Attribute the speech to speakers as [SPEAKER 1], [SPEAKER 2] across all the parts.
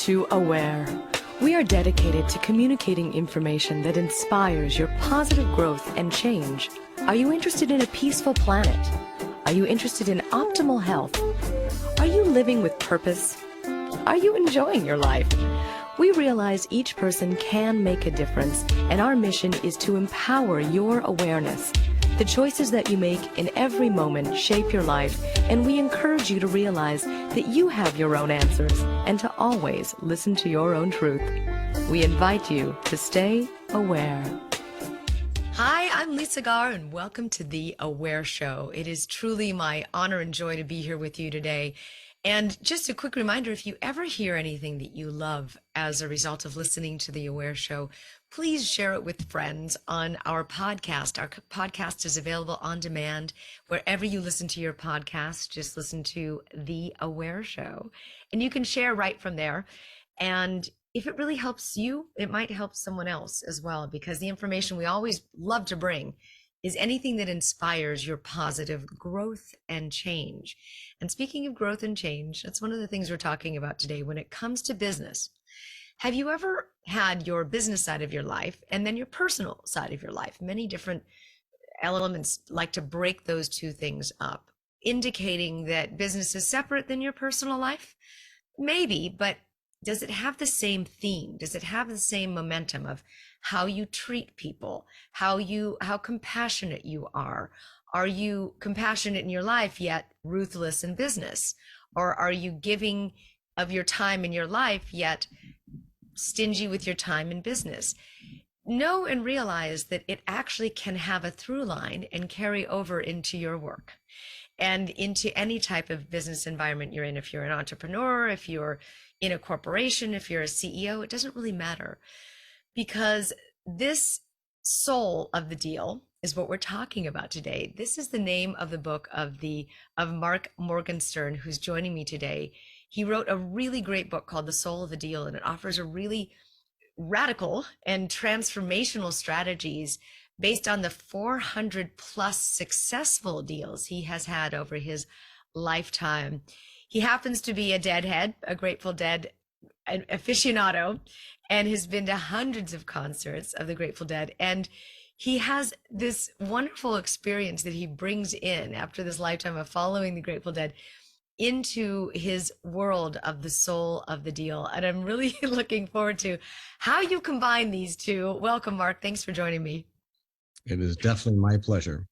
[SPEAKER 1] to Aware. We are dedicated to communicating information that inspires your positive growth and change. Are you interested in a peaceful planet? Are you interested in optimal health? Are you living with purpose? Are you enjoying your life? We realize each person can make a difference, and our mission is to empower your awareness. The choices that you make in every moment shape your life, and we encourage you to realize that you have your own answers and to always listen to your own truth. We invite you to stay aware. Hi, I'm Lisa Garr, and welcome to The Aware Show. It is truly my honor and joy to be here with you today. And just a quick reminder, if you ever hear anything that you love as a result of listening to The Aware Show, please share it with friends on our podcast. Our podcast is available on demand wherever you listen to your podcast. Just listen to The Aware Show, and you can share right from there. And if it really helps you, it might help someone else as well, because the information we always love to bring is anything that inspires your positive growth and change. And speaking of growth and change, that's one of the things we're talking about today when it comes to business. Have you ever had your business side of your life and then your personal side of your life? Many different elements like to break those two things up, indicating that business is separate than your personal life. Maybe, but does it have the same theme? Does it have the same momentum of how you treat people, how compassionate you are? Are you compassionate in your life yet ruthless in business? Or are you giving of your time in your life yet stingy with your time in business? Know and realize that it actually can have a through line and carry over into your work and into any type of business environment you're in. If you're an entrepreneur, if you're in a corporation, if you're a CEO, it doesn't really matter, because this soul of the deal is what we're talking about today. This is the name of the book of Marc Morgenstern, who's joining me today. He wrote a really great book called The Soul of the Deal, and it offers a really radical and transformational strategies based on the 400 plus successful deals he has had over his lifetime. He happens to be a Deadhead, a Grateful Dead aficionado, and has been to hundreds of concerts of the Grateful Dead. And he has this wonderful experience that he brings in after this lifetime of following the Grateful Dead into his world of the soul of the deal. And I'm really looking forward to how you combine these two. Welcome, Marc. Thanks for joining me.
[SPEAKER 2] It is definitely my pleasure.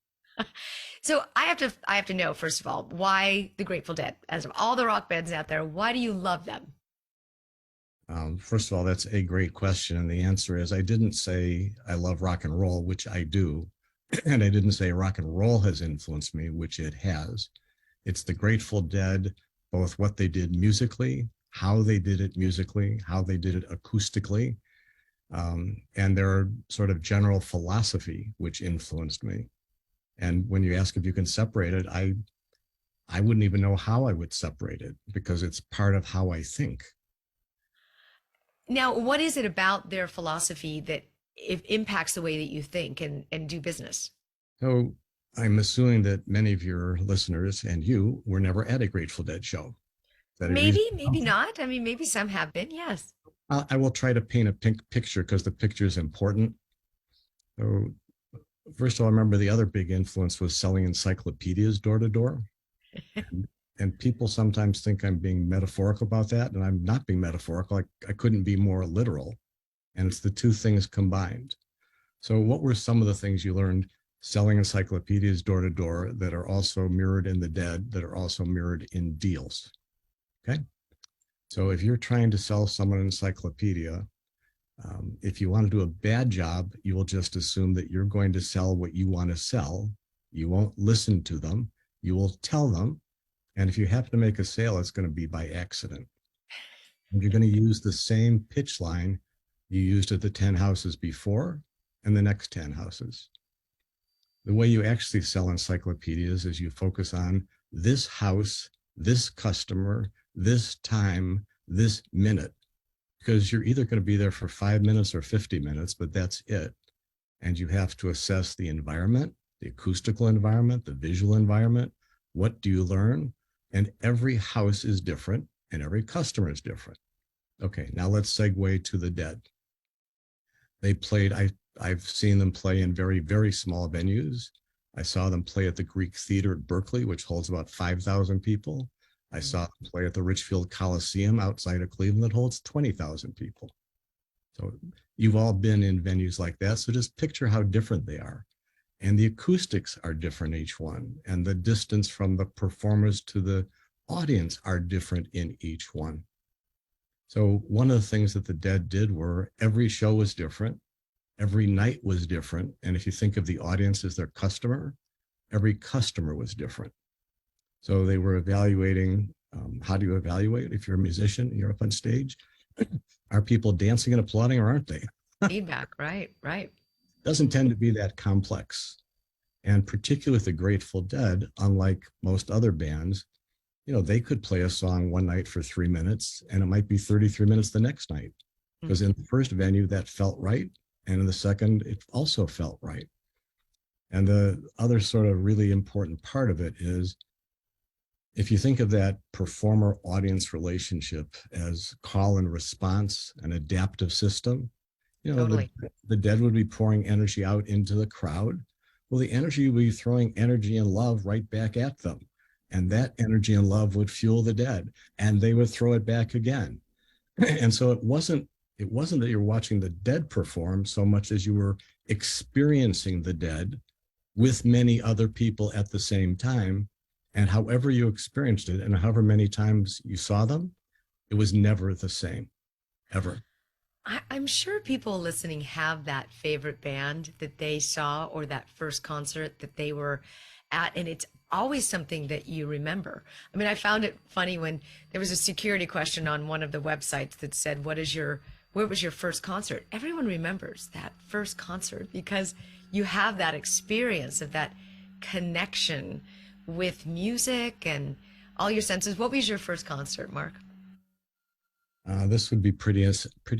[SPEAKER 1] So I have to know, first of all, why the Grateful Dead? As of all the rock bands out there, why do you love them?
[SPEAKER 2] First of all, that's a great question. And the answer is, I didn't say I love rock and roll, which I do. And I didn't say rock and roll has influenced me, which it has. It's the Grateful Dead, both what they did musically, how they did it musically, how they did it acoustically, and their sort of general philosophy, which influenced me. And when you ask if you can separate it, I wouldn't even know how I would separate it, because it's part of how I think.
[SPEAKER 1] Now, what is it about their philosophy that it impacts the way that you think and do business?
[SPEAKER 2] So I'm assuming that many of your listeners and you were never at a Grateful Dead show.
[SPEAKER 1] Maybe not. I mean, maybe some have been, yes.
[SPEAKER 2] I will try to paint a picture, because the picture is important. So first of all, I remember the other big influence was selling encyclopedias door to door. And people sometimes think I'm being metaphorical about that, and I'm not being metaphorical. I couldn't be more literal. And it's the two things combined. So what were some of the things you learned selling encyclopedias door to door that are also mirrored in the dead, that are also mirrored in deals? Okay. So if you're trying to sell someone an encyclopedia, if you want to do a bad job, you will just assume that you're going to sell what you want to sell. You won't listen to them. You will tell them. And if you happen to make a sale, it's going to be by accident. And you're going to use the same pitch line you used at the 10 houses before and the next 10 houses. The way you actually sell encyclopedias is you focus on this house, this customer, this time, this minute, because you're either going to be there for 5 minutes or 50 minutes, but that's it. And you have to assess the environment, the acoustical environment, the visual environment. What do you learn? And every house is different and every customer is different. Okay, now let's segue to the Dead. They played, I've seen them play in very, very small venues. I saw them play at the Greek Theater at Berkeley, which holds about 5,000 people. I saw them play at the Richfield Coliseum outside of Cleveland that holds 20,000 people. So you've all been in venues like that. So just picture how different they are. And the acoustics are different each one. And the distance from the performers to the audience are different in each one. So one of the things that the Dead did were every show was different. Every night was different. And if you think of the audience as their customer, every customer was different. So they were evaluating, how do you evaluate if you're a musician and you're up on stage? Are people dancing and applauding or aren't they?
[SPEAKER 1] Feedback, right, right.
[SPEAKER 2] Doesn't tend to be that complex. And particularly with the Grateful Dead, unlike most other bands, you know, they could play a song one night for 3 minutes and it might be 33 minutes the next night. Because in the first venue that felt right. And in the second, it also felt right. And the other sort of really important part of it is if you think of that performer audience relationship as call and response, an adaptive system, you know,
[SPEAKER 1] Totally.
[SPEAKER 2] the Dead would be pouring energy out into the crowd. Well, the energy would be throwing energy and love right back at them. And that energy and love would fuel the Dead and they would throw it back again. And so it wasn't that you're watching the Dead perform so much as you were experiencing the Dead with many other people at the same time. And however you experienced it and however many times you saw them, it was never the same, ever.
[SPEAKER 1] I'm sure people listening have that favorite band that they saw or that first concert that they were at, and it's always something that you remember. I mean, I found it funny when there was a security question on one of the websites that said, where was your first concert? Everyone remembers that first concert because you have that experience of that connection with music and all your senses. What was your first concert, Mark?
[SPEAKER 2] This would be pretty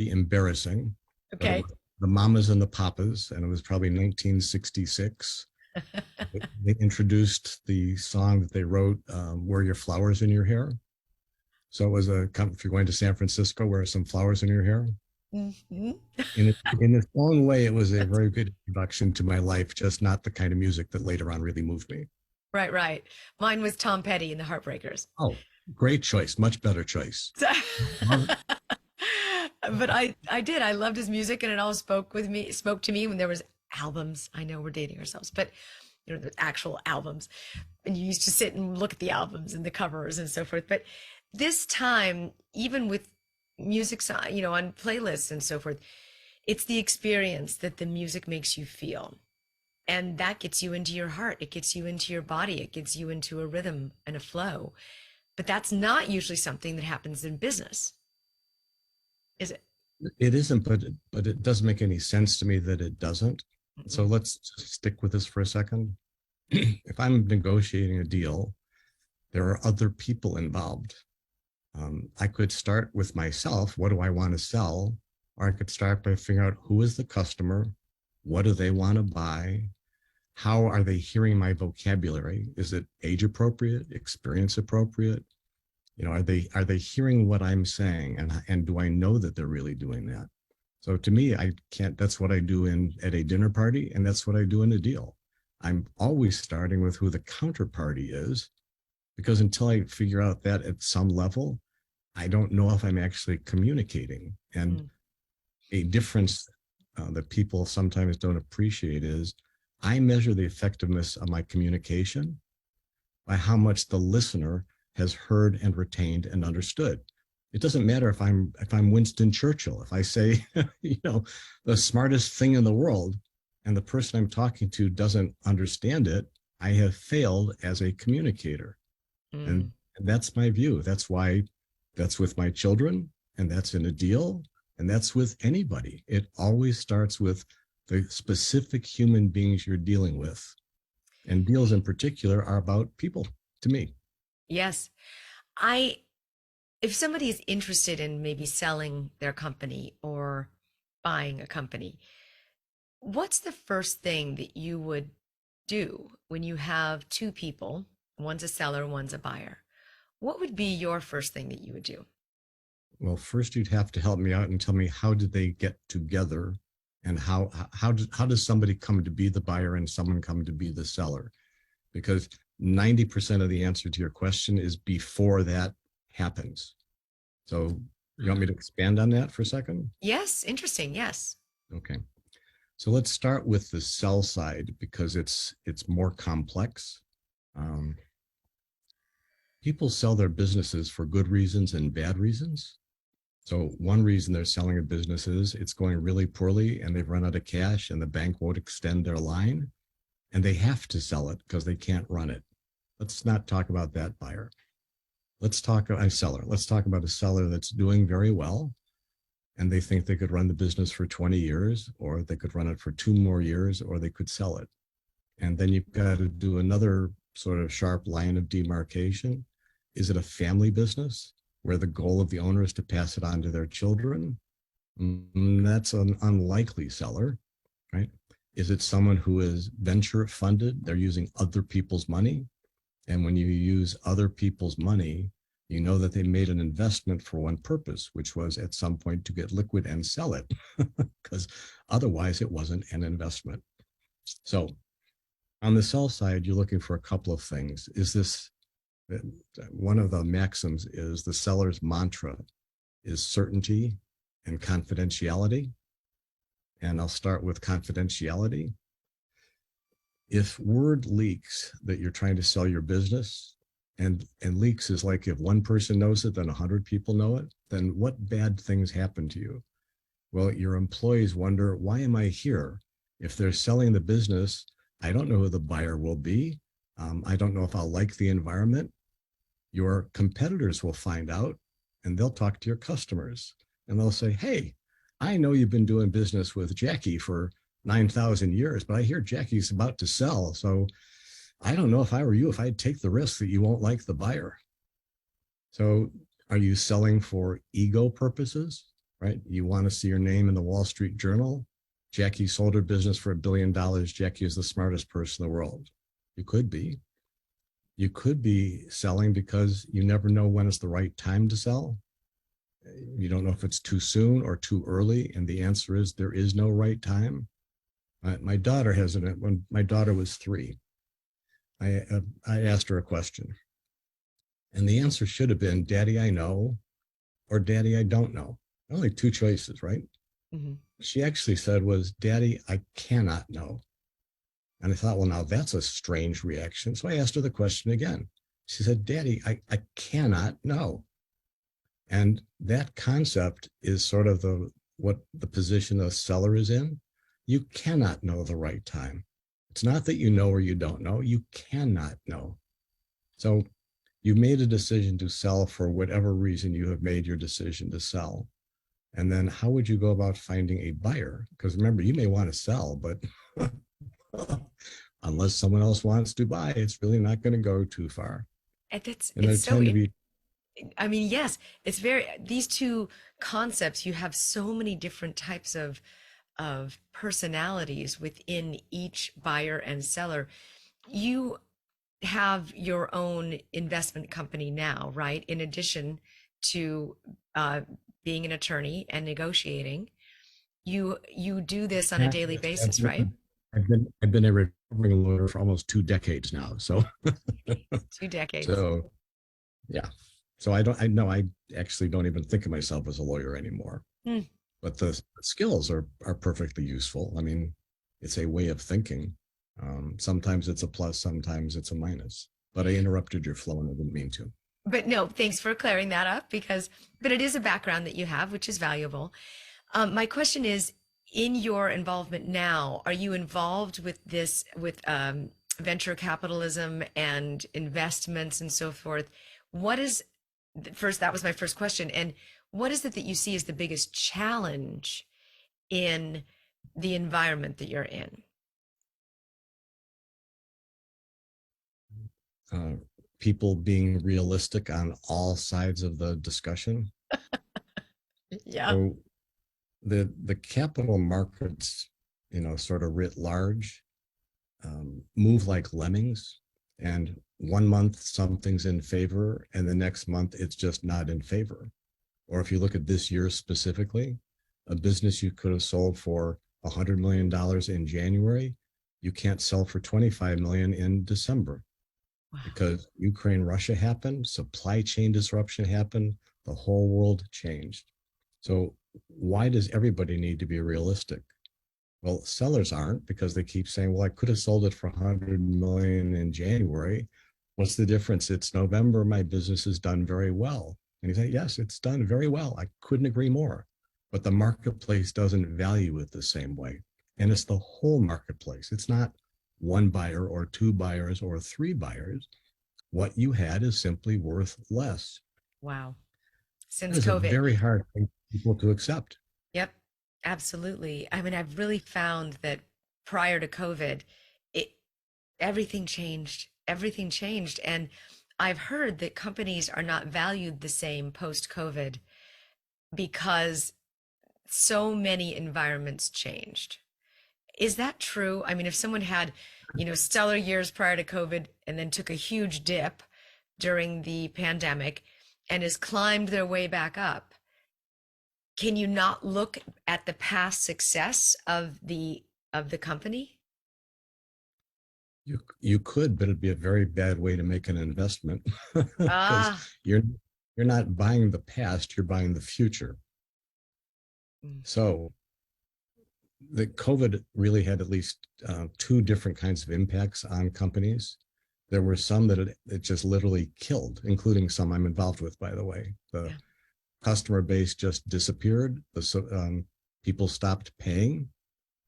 [SPEAKER 2] embarrassing. But it
[SPEAKER 1] Okay.
[SPEAKER 2] was the Mamas and the Papas, and it was probably 1966. They introduced the song that they wrote, "Wear Your Flowers in Your Hair." So it was if you're going to San Francisco, wear some flowers in your hair.
[SPEAKER 1] Hmm.
[SPEAKER 2] In its own way, it was a very good introduction to my life, just not the kind of music that later on really moved me.
[SPEAKER 1] Right, right. Mine was Tom Petty and the Heartbreakers.
[SPEAKER 2] Oh, great choice, much better choice.
[SPEAKER 1] So-
[SPEAKER 2] Love it.
[SPEAKER 1] but I did. I loved his music, and it all spoke to me when there was albums. I know we're dating ourselves, but you know, the actual albums. And you used to sit and look at the albums and the covers and so forth. But this time, even with music, you know, on playlists and so forth, it's the experience that the music makes you feel. And that gets you into your heart. It gets you into your body. It gets you into a rhythm and a flow. But that's not usually something that happens in business, is it?
[SPEAKER 2] It isn't, but it doesn't make any sense to me that it doesn't. So
[SPEAKER 1] Mm-mm.
[SPEAKER 2] let's just stick with this for a second. If I'm negotiating a deal, there are other people involved. I could start with myself. What do I want to sell? Or I could start by figuring out who is the customer, what do they want to buy, how are they hearing my vocabulary? Is it age appropriate, experience appropriate? You know, are they hearing what I'm saying, and do I know that they're really doing that? So to me, I can't. That's what I do at a dinner party, and that's what I do in a deal. I'm always starting with who the counterparty is, because until I figure out that at some level, I don't know if I'm actually communicating. And
[SPEAKER 1] Mm.
[SPEAKER 2] a difference that people sometimes don't appreciate is I measure the effectiveness of my communication by how much the listener has heard and retained and understood. It doesn't matter if I'm Winston Churchill. If I say, you know, the smartest thing in the world, and the person I'm talking to doesn't understand it, I have failed as a communicator. And
[SPEAKER 1] Mm.
[SPEAKER 2] that's my view. That's why that's with my children, and that's in a deal, and that's with anybody. It always starts with the specific human beings you're dealing with. And deals in particular are about people to me.
[SPEAKER 1] Yes. I, if somebody is interested in maybe selling their company or buying a company, what's the first thing that you would do when you have two people, one's a seller, one's a buyer? What would be your first thing that you would do?
[SPEAKER 2] Well, first you'd have to help me out and tell me, how did they get together, and how does somebody come to be the buyer and someone come to be the seller? Because 90% of the answer to your question is before that happens. So you want me to expand on that for a second?
[SPEAKER 1] Yes, interesting. Yes.
[SPEAKER 2] Okay. So let's start with the sell side, because it's more complex. Um, People sell their businesses for good reasons and bad reasons. So one reason they're selling a business is it's going really poorly and they've run out of cash and the bank won't extend their line, and they have to sell it because they can't run it. Let's not talk about that buyer. Let's talk about a seller. Let's talk about a seller that's doing very well, and they think they could run the business for 20 years, or they could run it for 2 more years, or they could sell it. And then you've got to do another sort of sharp line of demarcation. Is it a family business where the goal of the owner is to pass it on to their children? That's an unlikely seller, right? Is it someone who is venture funded? They're using other people's money. And when you use other people's money, you know that they made an investment for one purpose, which was at some point to get liquid and sell it, because otherwise it wasn't an investment. So on the sell side, you're looking for a couple of things. Is this one of the maxims is the seller's mantra is certainty and confidentiality. And I'll start with confidentiality. If word leaks that you're trying to sell your business, and leaks is like if one person knows it, then 100 people know it, then what bad things happen to you? Well, your employees wonder, why am I here? If they're selling the business, I don't know who the buyer will be. I don't know if I'll like the environment. Your competitors will find out, and they'll talk to your customers, and they'll say, hey, I know you've been doing business with Jackie for 9,000 years, but I hear Jackie's about to sell. So I don't know if I were you, if I'd take the risk that you won't like the buyer. So are you selling for ego purposes, right? You want to see your name in the Wall Street Journal. Jackie sold her business for $1 billion. Jackie is the smartest person in the world. You could be. You could be selling because you never know when is the right time to sell. You don't know if it's too soon or too early. And the answer is there is no right time. My daughter has it. When my daughter was 3, I asked her a question. And the answer should have been, Daddy, I know, or Daddy, I don't know. Only 2 choices, right? Mm-hmm. She actually said was, Daddy, I cannot know. And I thought, well, now that's a strange reaction. So I asked her the question again. She said, Daddy, I cannot know. And that concept is sort of what the position a seller is in. You cannot know the right time. It's not that you know or you don't know, you cannot know. So you made a decision to sell for whatever reason you have made your decision to sell. And then how would you go about finding a buyer? Because remember, you may want to sell, but unless someone else wants to buy, it's really not going to go too far.
[SPEAKER 1] And
[SPEAKER 2] there tend to be,
[SPEAKER 1] I mean, yes, it's very, these two concepts, you have so many different types of personalities within each buyer and seller. You have your own investment company now, right? In addition to being an attorney and negotiating, you do this on a daily basis, right?
[SPEAKER 2] I've been a recovering lawyer for almost 2 decades now. So
[SPEAKER 1] 2 decades.
[SPEAKER 2] So yeah. So I actually don't even think of myself as a lawyer anymore. But the skills are perfectly useful. I mean, it's a way of thinking. Sometimes it's a plus, sometimes it's a minus. But I interrupted your flow and I didn't mean to.
[SPEAKER 1] But no, thanks for clearing that up but it is a background that you have, which is valuable. My question is, in your involvement now, are you involved with this, with venture capitalism and investments and so forth? That was my first question. And what is it that you see as the biggest challenge in the environment that you're in?
[SPEAKER 2] People being realistic on all sides of the discussion.
[SPEAKER 1] Yeah.
[SPEAKER 2] So the capital markets, sort of writ large, move like lemmings, and one month something's in favor and the next month it's just not in favor. Or if you look at this year specifically, a business you could have sold for $100 million in January, you can't sell for 25 million in December
[SPEAKER 1] Wow.
[SPEAKER 2] because Ukraine, Russia happened, supply chain disruption happened, the whole world changed. So why does everybody need to be realistic? Well, sellers aren't, because they keep saying, well, I could have sold it for 100 million in January. What's the difference? It's November. My business is done very well. And you say, yes, it's done very well. I couldn't agree more. But the marketplace doesn't value it the same way. And it's the whole marketplace. It's not one buyer or two buyers or three buyers. What you had is simply worth less.
[SPEAKER 1] Wow.
[SPEAKER 2] That
[SPEAKER 1] Since
[SPEAKER 2] is a
[SPEAKER 1] COVID.
[SPEAKER 2] very hard thing for people to accept.
[SPEAKER 1] Yep, absolutely. I mean, I've really found that prior to COVID, it everything changed. Everything changed. And I've heard that companies are not valued the same post-COVID because so many environments changed. Is that true? I mean, if someone had, stellar years prior to COVID and then took a huge dip during the pandemic and has climbed their way back up, can you not look at the past success of the company?
[SPEAKER 2] You could, but it'd be a very bad way to make an investment because
[SPEAKER 1] Ah,
[SPEAKER 2] you're not buying the past, you're buying the future.
[SPEAKER 1] mm,
[SPEAKER 2] So the COVID really had at least two different kinds of impacts on companies. There were some that it just literally killed, including some I'm involved with, by the way. The
[SPEAKER 1] yeah.
[SPEAKER 2] customer base just disappeared. People stopped paying.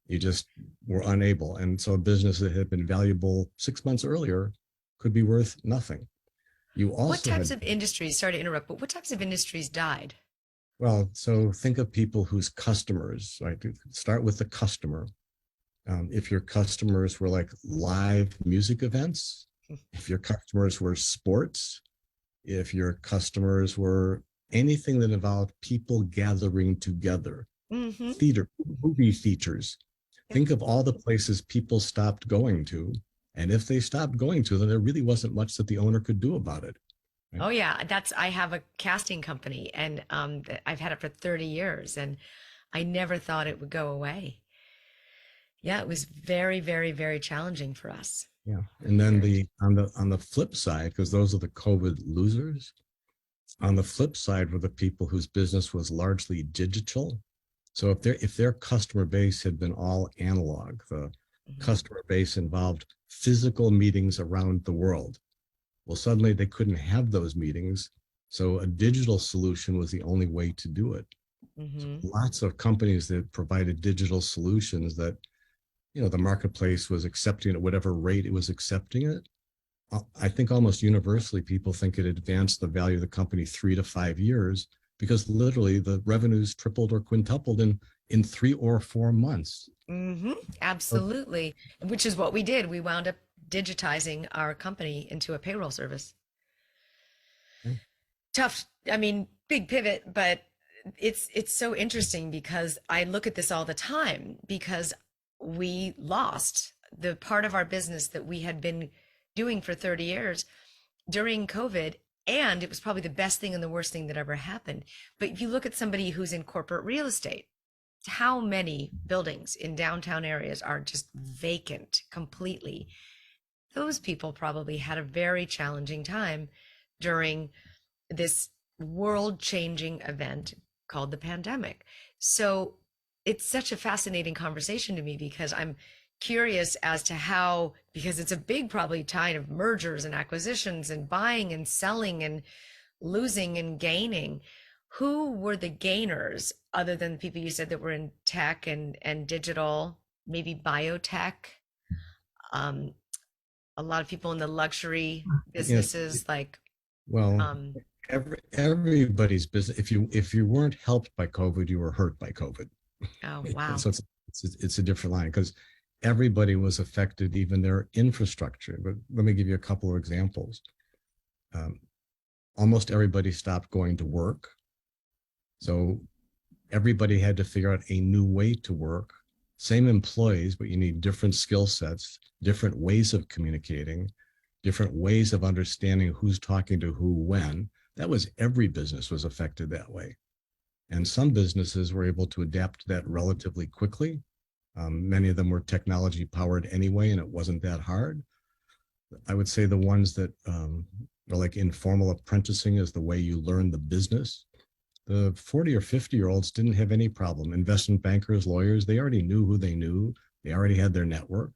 [SPEAKER 2] You just were unable. And so a business that had been valuable 6 months earlier could be worth nothing. You
[SPEAKER 1] What
[SPEAKER 2] also
[SPEAKER 1] types
[SPEAKER 2] had,
[SPEAKER 1] of industries, sorry to interrupt, but what types of industries died?
[SPEAKER 2] well, so think of people whose customers, right? Start with the customer. If your customers were like live music events, if your customers were sports, if your customers were anything that involved people gathering together,
[SPEAKER 1] Mm-hmm.
[SPEAKER 2] theater, movie theaters,
[SPEAKER 1] Yep.
[SPEAKER 2] think of all the places people stopped going to. And if they stopped going to them, there really wasn't much that the owner could do about it. Right?
[SPEAKER 1] Oh yeah, I have a casting company and I've had it for 30 years and I never thought it would go away. Yeah, it was very, very, very challenging for us.
[SPEAKER 2] Yeah. And then
[SPEAKER 1] Very.
[SPEAKER 2] on the flip side, because those are the COVID losers, on the flip side were the people whose business was largely digital. So if their customer base had been all analog, the
[SPEAKER 1] Mhm.
[SPEAKER 2] customer base involved physical meetings around the world. Well, suddenly they couldn't have those meetings. So a digital solution was the only way to do it. So
[SPEAKER 1] Mhm.
[SPEAKER 2] lots of companies that provided digital solutions that, the marketplace was accepting at whatever rate it was accepting it. I think almost universally people think it advanced the value of the company 3 to 5 years because literally the revenues tripled or quintupled in 3 or 4 months.
[SPEAKER 1] Mhm.
[SPEAKER 2] So,
[SPEAKER 1] Absolutely. Which is what we did. We wound up digitizing our company into a payroll service.
[SPEAKER 2] yeah.
[SPEAKER 1] Tough, I mean, big pivot, but it's so interesting because I look at this all the time because we lost the part of our business that we had been doing for 30 years during COVID, and it was probably the best thing and the worst thing that ever happened. But if you look at somebody who's in corporate real estate, how many buildings in downtown areas are just vacant completely? Those people probably had a very challenging time during this world changing event called the pandemic. So it's such a fascinating conversation to me because I'm curious as to how, because it's a big probably time of mergers and acquisitions and buying and selling and losing and gaining. Who were the gainers other than the people you said that were in tech and digital, maybe biotech? Um, a lot of people in the luxury
[SPEAKER 2] Yes.
[SPEAKER 1] businesses like
[SPEAKER 2] Well,
[SPEAKER 1] um,
[SPEAKER 2] everybody's business. If you weren't helped by COVID, you were hurt by COVID.
[SPEAKER 1] oh
[SPEAKER 2] And
[SPEAKER 1] wow.
[SPEAKER 2] so it's a different line because everybody was affected, even their infrastructure. But let me give you a couple of examples. Um, Almost everybody stopped going to work. So everybody had to figure out a new way to work. Same employees, but you need different skill sets, different ways of communicating, different ways of understanding who's talking to who when. That was every business was affected that way. And some businesses were able to adapt to that relatively quickly. Many of them were technology powered anyway, and it wasn't that hard. I would say the ones that are like informal apprenticing is the way you learn the business. The 40 or 50-year-olds didn't have any problem. Investment bankers, lawyers, they already knew who they knew. They already had their network.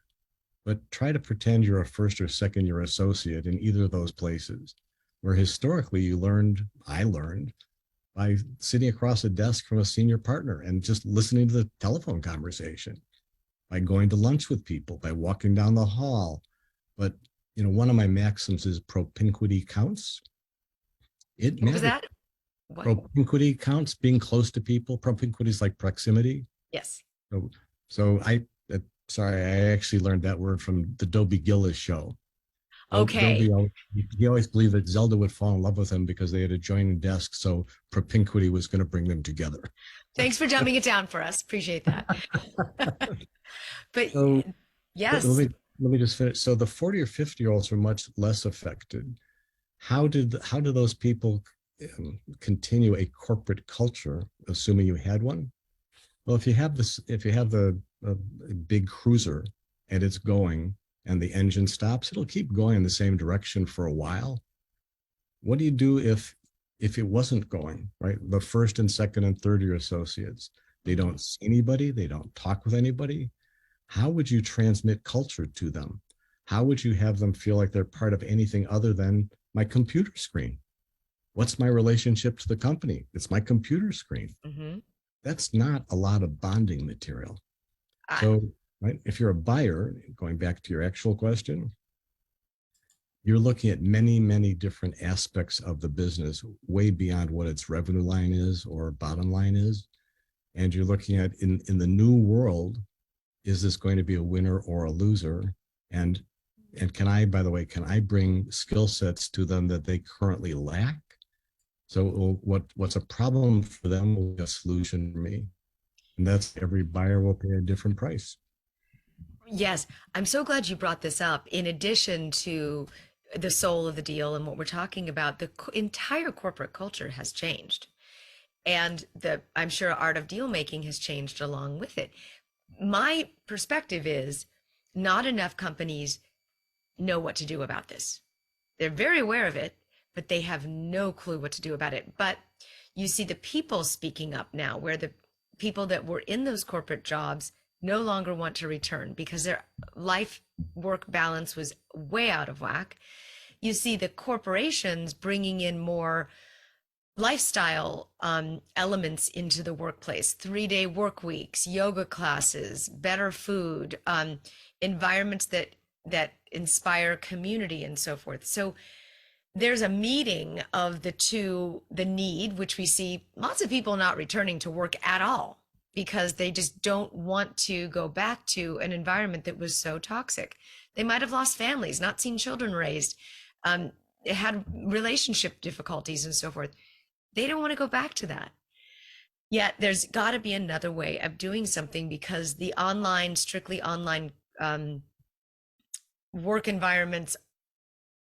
[SPEAKER 2] But try to pretend you're a first or second year associate in either of those places, where historically I learned by sitting across a desk from a senior partner and just listening to the telephone conversation, by going to lunch with people, by walking down the hall. But one of my maxims is propinquity counts. It
[SPEAKER 1] What was
[SPEAKER 2] matters.
[SPEAKER 1] that? What?
[SPEAKER 2] Propinquity counts, being close to people. Propinquity is like proximity.
[SPEAKER 1] Yes.
[SPEAKER 2] So sorry, I actually learned that word from the Dobie Gillis show.
[SPEAKER 1] Okay.
[SPEAKER 2] He always believed that Zelda would fall in love with him because they had adjoining desks, so propinquity was going to bring them together.
[SPEAKER 1] Thanks for dumbing it down for us. Appreciate that. But
[SPEAKER 2] So,
[SPEAKER 1] yes.
[SPEAKER 2] Let me just finish. So the 40 or 50-year-olds are much less affected. How did those people continue a corporate culture, assuming you had one? Well, if you have the big cruiser and it's going and the engine stops, it'll keep going in the same direction for a while. What do you do if it wasn't going, right? The first and second and third year associates, they don't see anybody, they don't talk with anybody. How would you transmit culture to them? How would you have them feel like they're part of anything other than my computer screen? What's my relationship to the company? It's my computer screen.
[SPEAKER 1] Mm-hmm.
[SPEAKER 2] That's not a lot of bonding material. So, right, if you're a buyer, going back to your actual question, you're looking at many, many different aspects of the business, way beyond what its revenue line is or bottom line is. And you're looking at in the new world, is this going to be a winner or a loser? And can I bring skill sets to them that they currently lack? So what's a problem for them will be a solution for me. And that's every buyer will pay a different price.
[SPEAKER 1] Yes, I'm so glad you brought this up. In addition to the soul of the deal and what we're talking about, the entire corporate culture has changed. And I'm sure art of deal making has changed along with it. My perspective is not enough companies know what to do about this. They're very aware of it, but they have no clue what to do about it. But you see the people speaking up now, where the people that were in those corporate jobs no longer want to return because their life work balance was way out of whack. You see the corporations bringing in more lifestyle elements into the workplace, 3-day work weeks, yoga classes, better food, environments that inspire community and so forth. So there's a meeting of the need, which we see lots of people not returning to work at all because they just don't want to go back to an environment that was so toxic. They might have lost families, not seen children raised, had relationship difficulties and so forth. They don't want to go back to that. Yet there's got to be another way of doing something because the strictly online work environments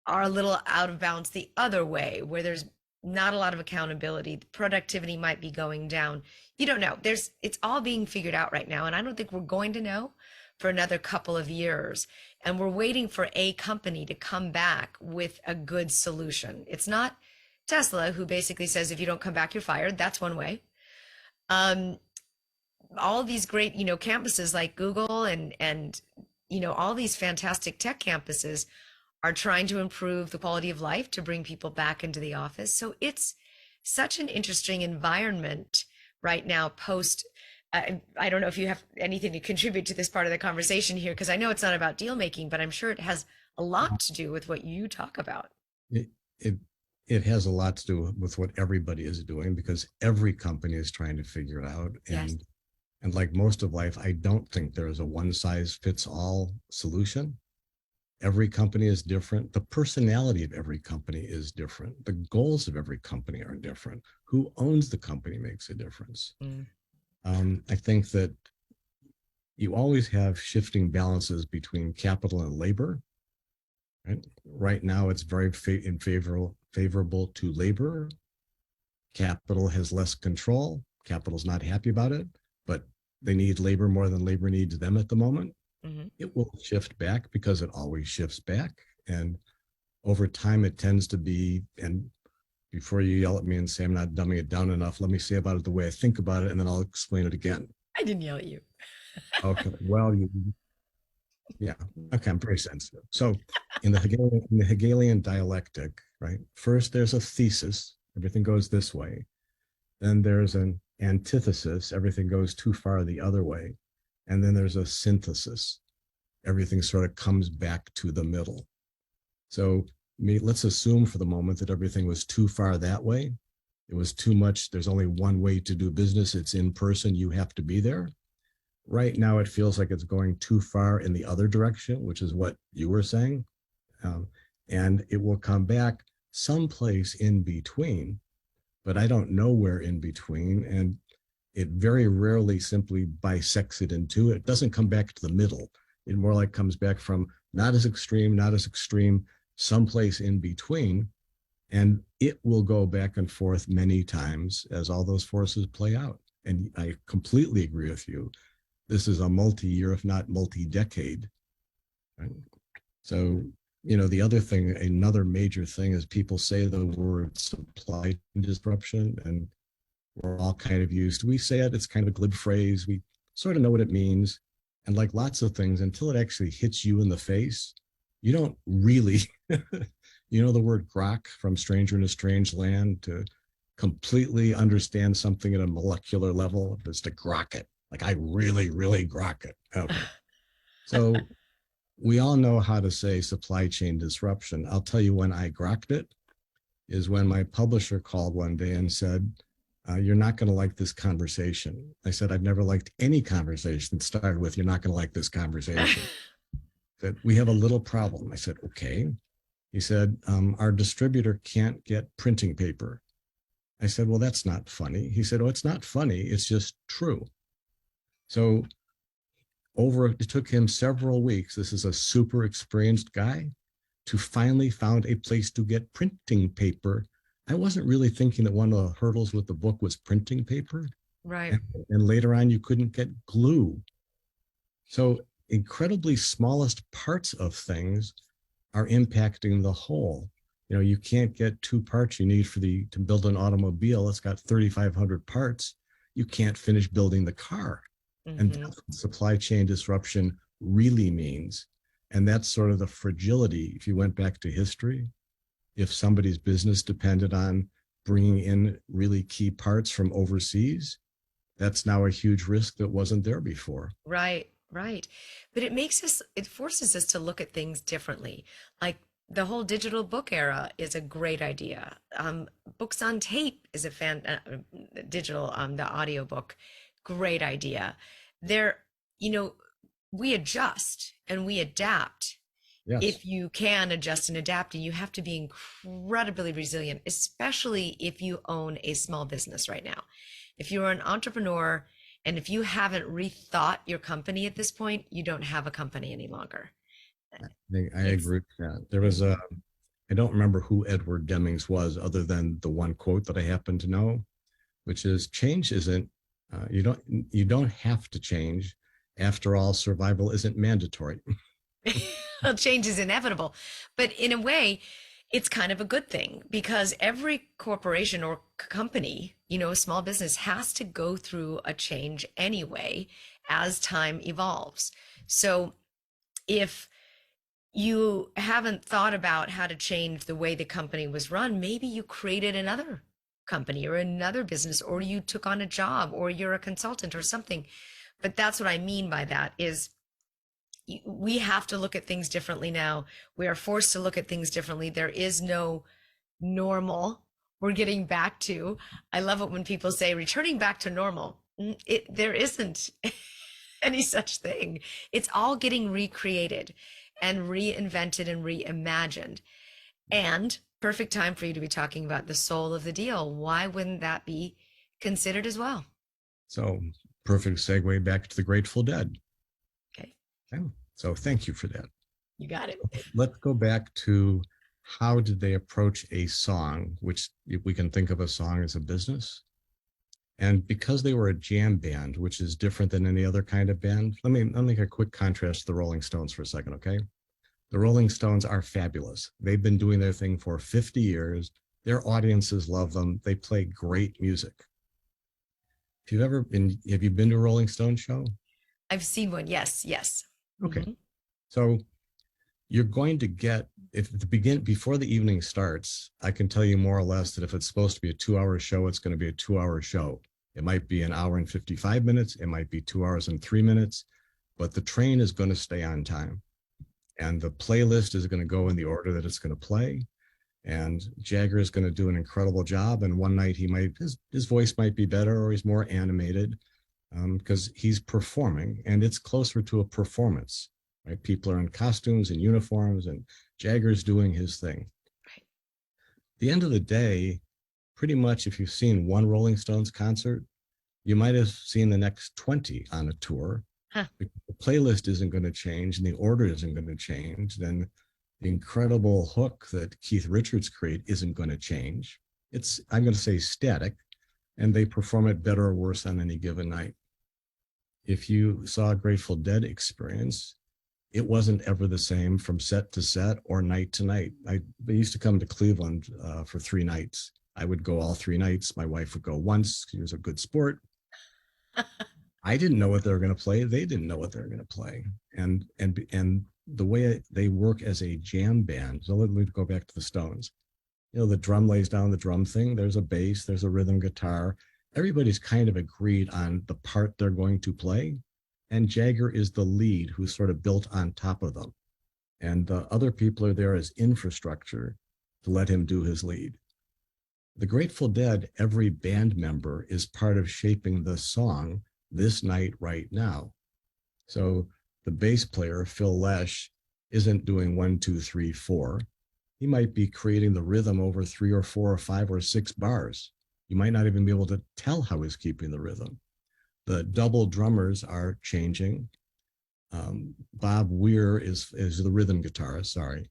[SPEAKER 1] are a little out of bounds the other way, where there's not a lot of accountability. The productivity might be going down. You don't know. It's all being figured out right now. And I don't think we're going to know for another couple of years. And we're waiting for a company to come back with a good solution. It's not Tesla, who basically says, if you don't come back, you're fired. That's one way. All these great, campuses like Google and all these fantastic tech campuses are trying to improve the quality of life to bring people back into the office. So it's such an interesting environment right now post. I don't know if you have anything to contribute to this part of the conversation here, because I know it's not about deal making, but I'm sure it has a lot to do with what you talk about.
[SPEAKER 2] It has a lot to do with what everybody is doing, because every company is trying to figure it out.
[SPEAKER 1] Yes.
[SPEAKER 2] And like most of life, I don't think there is a one size fits all solution. Every company is different. The personality of every company is different. The goals of every company are different. Who owns the company makes a difference. I think that you always have shifting balances between capital and labor. Right now, it's very favorable to labor. Capital has less control. capital's not happy about it, but they need labor more than labor needs them at the moment. It will shift back because it always shifts back. And over time, it tends to be, and before you yell at me and say I'm not dumbing it down enough, let me say about it the way I think about it, and then I'll explain it again.
[SPEAKER 1] I didn't yell at you.
[SPEAKER 2] Okay. Well, yeah. Okay. I'm very sensitive. So in the Hegelian dialectic, right? First, there's a thesis. Everything goes this way. Then there's an antithesis. Everything goes too far the other way. And then there's a synthesis. Everything sort of comes back to the middle. So let's assume for the moment that everything was too far that way. It was too much. There's only one way to do business. It's in person. You have to be there. Right now, it feels like it's going too far in the other direction, which is what you were saying. And it will come back someplace in between, but I don't know where in between. And it very rarely simply bisects it in two. It doesn't come back to the middle. It more like comes back from not as extreme, someplace in between. And it will go back and forth many times as all those forces play out. And I completely agree with you. This is a multi-year, if not multi-decade. Right? So, the other thing, another major thing is people say the word supply disruption, and we're all kind of used. We say it, it's kind of a glib phrase. We sort of know what it means. And like lots of things, until it actually hits you in the face, you don't really, the word grok from Stranger in a Strange Land, to completely understand something at a molecular level is to grok it. Like I really, really grok it. Okay. So we all know how to say supply chain disruption. I'll tell you when I grokked it is when my publisher called one day and said, you're not going to like this conversation. I said, I've never liked any conversation that started with, you're not going to like this conversation. That we have a little problem. I said, okay. He said, our distributor can't get printing paper. I said, well, that's not funny. He said, oh, it's not funny. It's just true. So it took him several weeks. This is a super experienced guy to finally found a place to get printing paper. I wasn't really thinking that one of the hurdles with the book was printing paper.
[SPEAKER 1] Right.
[SPEAKER 2] And later on, you couldn't get glue. So incredibly smallest parts of things are impacting the whole. You can't get two parts you need to build an automobile. It's got 3,500 parts. You can't finish building the car. And that's what supply chain disruption really means. And that's sort of the fragility. If you went back to history, if somebody's business depended on bringing in really key parts from overseas, that's now a huge risk that wasn't there before.
[SPEAKER 1] Right. But it forces us to look at things differently. Like the whole digital book era is a great idea. Books on tape is digital, the audiobook, great idea. We adjust and we adapt.
[SPEAKER 2] Yes.
[SPEAKER 1] If you can adjust and adapt, and you have to be incredibly resilient, especially if you own a small business right now. If you're an entrepreneur and if you haven't rethought your company at this point, you don't have a company any longer.
[SPEAKER 2] I agree with that. There was I don't remember who Edward Demings was, other than the one quote that I happen to know, which is change isn't, you don't have to change. After all, survival isn't mandatory.
[SPEAKER 1] Well, change is inevitable, but in a way, it's kind of a good thing, because every corporation or company, a small business, has to go through a change anyway as time evolves. So if you haven't thought about how to change the way the company was run, maybe you created another company or another business, or you took on a job, or you're a consultant or something. But that's what I mean by that is we have to look at things differently now. We are forced to look at things differently. There is no normal. We're getting back to, I love it when people say returning back to normal. There isn't any such thing. It's all getting recreated and reinvented and reimagined. And perfect time for you to be talking about the soul of the deal. Why wouldn't that be considered as well?
[SPEAKER 2] So perfect segue back to the Grateful Dead.
[SPEAKER 1] Okay.
[SPEAKER 2] So thank you for that.
[SPEAKER 1] You got it.
[SPEAKER 2] Let's go back to how did they approach a song, which we can think of a song as a business. And because they were a jam band, which is different than any other kind of band, I'll make a quick contrast to the Rolling Stones for a second, okay? The Rolling Stones are fabulous. They've been doing their thing for 50 years. Their audiences love them. They play great music. Have you been to a Rolling Stone show?
[SPEAKER 1] I've seen one. Yes, yes.
[SPEAKER 2] Okay.
[SPEAKER 1] Mhm.
[SPEAKER 2] So you're going to get, if at the begin, before the evening starts, I can tell you more or less that if it's supposed to be a 2 hour show, it's going to be a 2 hour show. It might be an hour and 55 minutes. It might be 2 hours and 3 minutes, but the train is going to stay on time. And the playlist is going to go in the order that it's going to play. And Jagger is going to do an incredible job. And one night his voice might be better, or he's more animated, because he's performing, and it's closer to a performance, right? People are in costumes and uniforms, and Jagger's doing his thing.
[SPEAKER 1] Right.
[SPEAKER 2] The end of the day, pretty much if you've seen one Rolling Stones concert, you might have seen the next 20 on a tour.
[SPEAKER 1] Huh.
[SPEAKER 2] The playlist isn't going to change, and the order isn't going to change. Then the incredible hook that Keith Richards created isn't going to change. It's, I'm going to say, static, and they perform it better or worse on any given night. If you saw a Grateful Dead experience, it wasn't ever the same from set to set or night to night. They used to come to Cleveland for 3 nights. I would go all 3 nights. My wife would go once. She was a good sport. I didn't know what they were going to play. They didn't know what they were going to play. And the way they work as a jam band. So let me go back to the Stones. You know, the drum lays down the drum thing. There's a bass. There's a rhythm guitar. Everybody's kind of agreed on the part they're going to play. And Jagger is the lead who's sort of built on top of them. And the other people are there as infrastructure to let him do his lead. The Grateful Dead, every band member is part of shaping the song this night, right now. So the bass player, Phil Lesh, isn't doing 1, 2, 3, 4. He might be creating the rhythm over 3 or 4 or 5 or 6 bars. You might not even be able to tell how he's keeping the rhythm. The double drummers are changing. Bob Weir is the rhythm guitarist,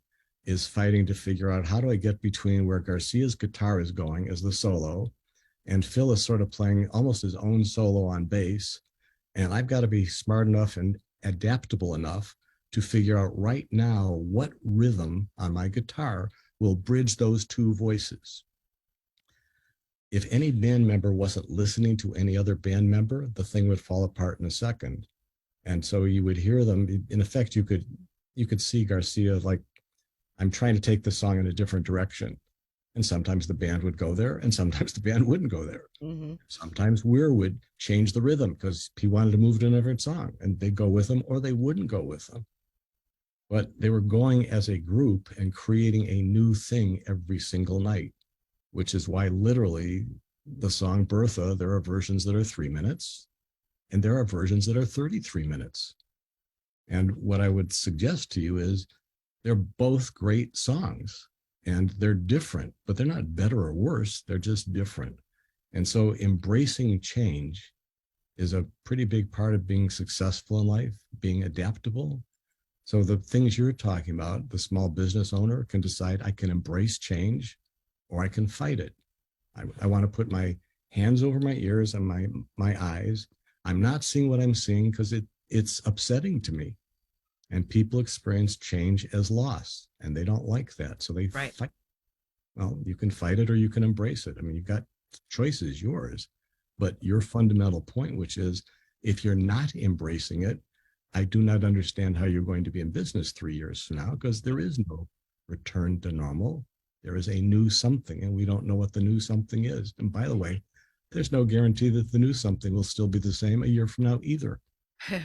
[SPEAKER 2] is fighting to figure out how do I get between where Garcia's guitar is going as the solo, and Phil is sort of playing almost his own solo on bass. And I've got to be smart enough and adaptable enough to figure out right now what rhythm on my guitar will bridge those two voices. If any band member wasn't listening to any other band member, the thing would fall apart in a second. And so you would hear them. In effect, you could see Garcia like, I'm trying to take the song in a different direction. And sometimes the band would go there, and sometimes the band wouldn't go there. Mm-hmm. Sometimes Weir would change the rhythm because he wanted to move to a different song, and they'd go with him or they wouldn't go with him. But they were going as a group and creating a new thing every single night, which is why literally the song Bertha, there are versions that are 3 minutes, and there are versions that are 33 minutes. And what I would suggest to you is they're both great songs. And they're different, but they're not better or worse. They're just different. And so embracing change is a pretty big part of being successful in life, being adaptable. So the things you're talking about, the small business owner can decide I can embrace change or I can fight it. I want to put my hands over my ears and my eyes. I'm not seeing what I'm seeing because it's upsetting to me. And people experience change as loss, and they don't like that. So they fight. Well, you can fight it or you can embrace it. I mean, you've got choices, yours. But your fundamental point, which is if you're not embracing it, I do not understand how you're going to be in business 3 years from now, because there is no return to normal. There is a new something, and we don't know what the new something is. And by the way, there's no guarantee that the new something will still be the same a year from now either.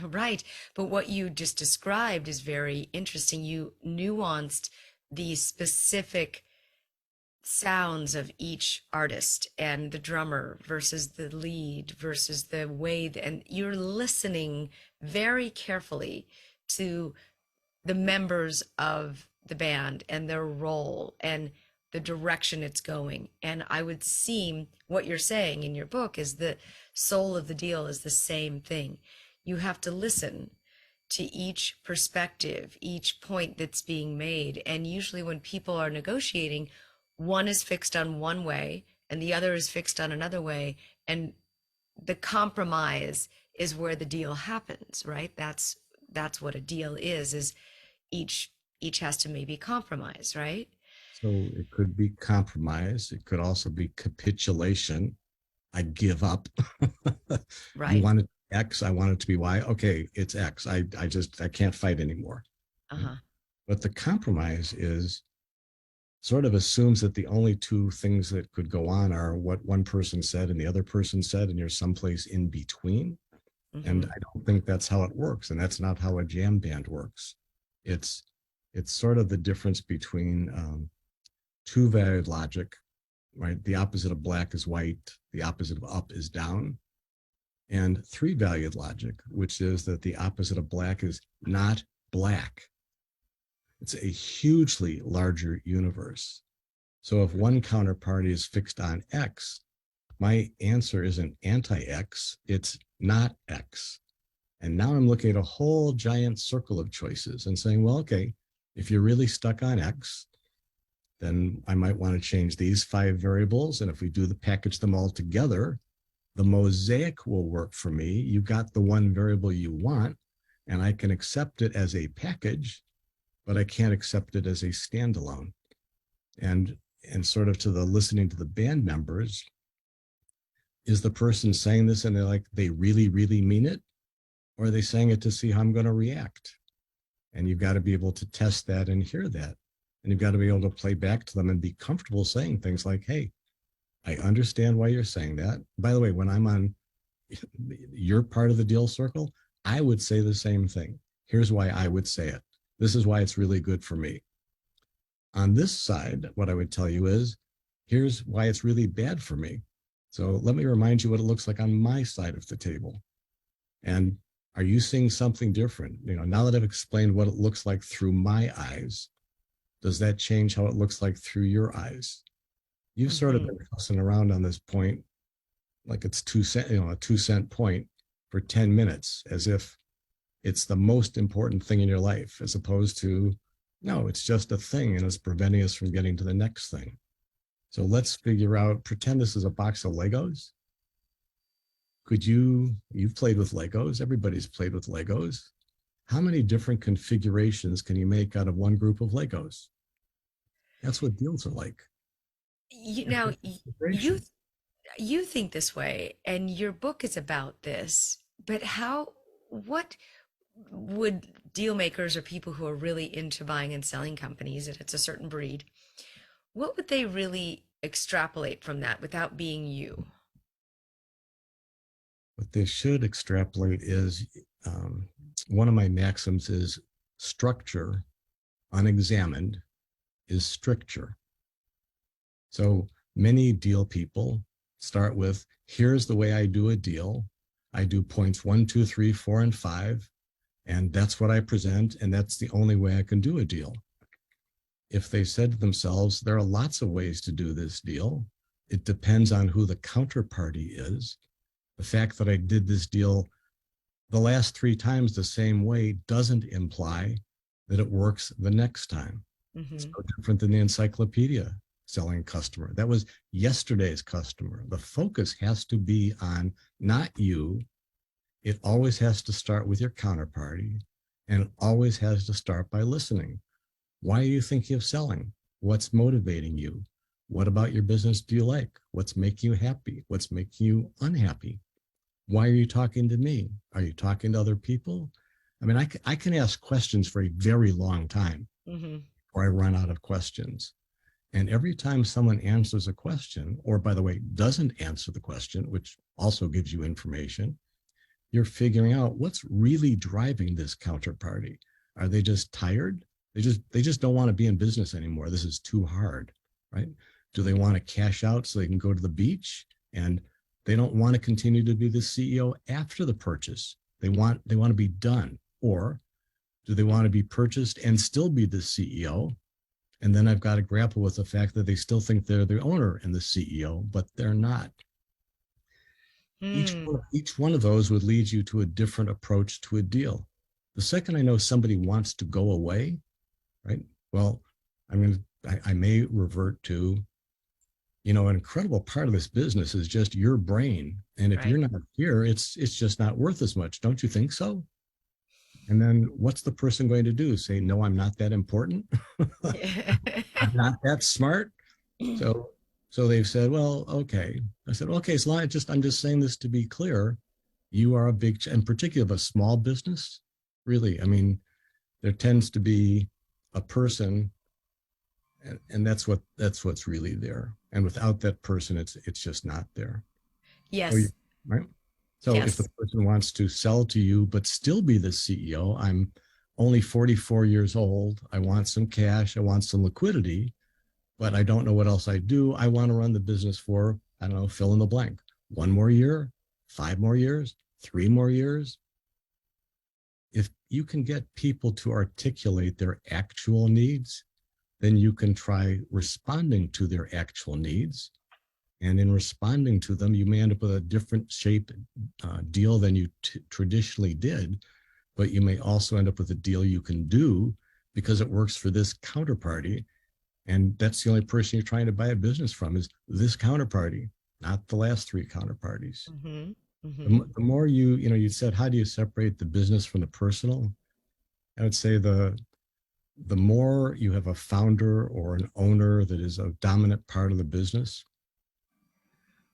[SPEAKER 1] Right. But what you just described is very interesting. You nuanced the specific sounds of each artist and the drummer versus the lead versus the way, and you're listening very carefully to the members of the band and their role and the direction it's going. And I would seem what you're saying in your book is the soul of the deal is the same thing. You have to listen to each perspective, each point that's being made. And usually when people are negotiating, one is fixed on one way and the other is fixed on another way. And the compromise is where the deal happens, right? That's what a deal is each each has to maybe compromise, right?
[SPEAKER 2] So it could be compromise. It could also be capitulation. I give up. You
[SPEAKER 1] Right.
[SPEAKER 2] wanted X, I want it to be Y. Okay, it's X. I can't fight anymore. Right?
[SPEAKER 1] Uh-huh.
[SPEAKER 2] But the compromise is sort of assumes that the only two things that could go on are what one person said and the other person said, and you're someplace in between. And
[SPEAKER 1] Mm-hmm.
[SPEAKER 2] I don't think that's how it works. And that's not how a jam band works. It's it's sort of the difference between two-valued logic, right? The opposite of black is white, the opposite of up is down, and three-valued logic, which is that the opposite of black is not black. It's a hugely larger universe. So if one counterparty is fixed on X, my answer isn't anti-X, it's not X. And now I'm looking at a whole giant circle of choices and saying, well, okay, if you're really stuck on X, then I might want to change these 5 variables. And if we do the package them all together, the mosaic will work for me. You got the one variable you want, and I can accept it as a package, but I can't accept it as a standalone. And sort of to the listening to the band members, is the person saying this and they're like, they really, really mean it? Or are they saying it to see how I'm going to react? And you've got to be able to test that and hear that. And you've got to be able to play back to them and be comfortable saying things like, hey, I understand why you're saying that. By the way, when I'm on your part of the deal circle, I would say the same thing. Here's why I would say it. This is why it's really good for me. On this side, what I would tell you is, here's why it's really bad for me. So let me remind you what it looks like on my side of the table. And are you seeing something different? Now that I've explained what it looks like through my eyes, does that change how it looks like through your eyes? You've sort of
[SPEAKER 1] Mm-hmm.
[SPEAKER 2] been fussing around on this point like it's 2 cent, a 2 cent point for 10 minutes, as if it's the most important thing in your life, as opposed to, no, it's just a thing and it's preventing us from getting to the next thing. So let's figure out, pretend this is a box of Legos. You've played with Legos, everybody's played with Legos. How many different configurations can you make out of one group of Legos? That's what deals are like.
[SPEAKER 1] Now,
[SPEAKER 2] Different
[SPEAKER 1] you
[SPEAKER 2] configurations.
[SPEAKER 1] you think this way, and your book is about this, but what would deal makers or people who are really into buying and selling companies, and it's a certain breed, what would they really extrapolate from that without being you?
[SPEAKER 2] What they should extrapolate is um, one of my maxims is structure unexamined is stricture. So many deal people start with, here's the way I do a deal. I do points 1, 2, 3, 4, and 5, and that's what I present, and that's the only way I can do a deal. If they said to themselves, there are lots of ways to do this deal, it depends on who the counterparty is. The fact that I did this deal the last 3 times the same way doesn't imply that it works the next time. It's
[SPEAKER 1] Mm-hmm.
[SPEAKER 2] no different than the encyclopedia selling customer. That was yesterday's customer. The focus has to be on not you. It always has to start with your counterparty, and it always has to start by listening. Why are you thinking of selling? What's motivating you? What about your business do you like? What's making you happy? What's making you unhappy? Why are you talking to me? Are you talking to other people? I mean, I can ask questions for a very long time
[SPEAKER 1] Mm-hmm.
[SPEAKER 2] before I run out of questions. And every time someone answers a question, or by the way, doesn't answer the question, which also gives you information, you're figuring out what's really driving this counterparty. Are they just tired? They just don't want to be in business anymore. This is too hard, right? Do they want to cash out so they can go to the beach? And they don't want to continue to be the CEO after the purchase. They want to be done. Or do they want to be purchased and still be the CEO? And then I've got to grapple with the fact that they still think they're the owner and the CEO, but they're not. Each
[SPEAKER 1] Hmm.
[SPEAKER 2] one, each one of those would lead you to a different approach to a deal. The second I know somebody wants to go away, right? Well, I may revert to an incredible part of this business is just your brain. And if you're
[SPEAKER 1] Right.
[SPEAKER 2] not here, it's just not worth as much. Don't you think so? And then what's the person going to do? Say, no, I'm not that important. I'm not that smart. So they've said, well, okay. I said, okay, so I'm just saying this to be clear. You are a big, in particular, of a small business. Really, I mean, there tends to be a person, and that's what's really there. And without that person, it's just not there. So
[SPEAKER 1] Yes.
[SPEAKER 2] right. So if the
[SPEAKER 1] Yes.
[SPEAKER 2] person wants to sell to you but still be the CEO, I'm only 44 years old. I want some cash. I want some liquidity, but I don't know what else I do. I want to run the business for, I don't know, fill in the blank. 1 more year, 5 more years, 3 more years. If you can get people to articulate their actual needs, then you can try responding to their actual needs. And in responding to them, you may end up with a different shape deal than you traditionally did, but you may also end up with a deal you can do because it works for this counterparty. And that's the only person you're trying to buy a business from is this counterparty, not the last three counterparties.
[SPEAKER 1] Mm-hmm. Mm-hmm.
[SPEAKER 2] The more you said, how do you separate the business from the personal? I would say the more you have a founder or an owner that is a dominant part of the business,